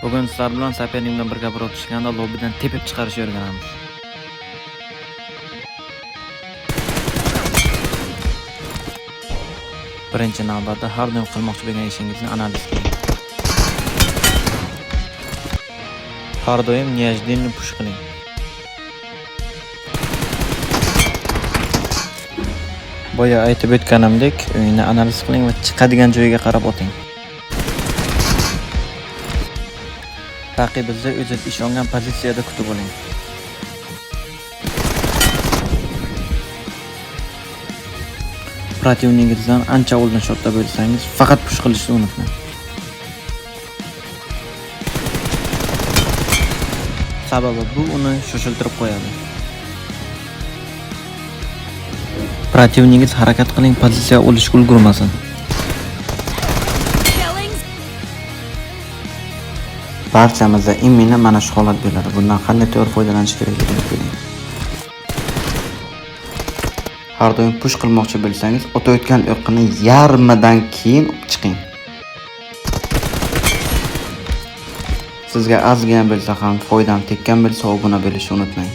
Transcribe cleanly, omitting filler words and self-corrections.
Bugun sizlar bilan saperning bilan birga bir o'tishganda lobbidan tepib chiqarishni o'rganamiz. Birinchi navbatda har doim qilmoqchi bo'lgan ishingizni analiz qiling. Har doim niyajdinni push qiling. Boya aytib o'tganimdek, o'yinni analiz qiling va chiqadigan joyiga qarab o'ting. Raqibingizni o'ziga ishongan pozitsiyada kutib oling. Protivningizdan ancha oldin shotda bo'lsangiz, faqat push qilishni unutmang. Sababi bu uni shoshiltirib qo'yadi. Protivningiz harakat qiling, pozitsiya olishga ulgurmasin. Barchamizda imina mana shu holat bo'ladi. Bundan qanday to'g'ri foydalanish kerakligini biling. Har doim push qilmoqchi bo'lsangiz, o'tayotgan o'qni yarmidan keyin chiqing. Sizga ozgina bo'lsa ham foydam tekkan bo'lsa, obuna bo'lishni unutmang.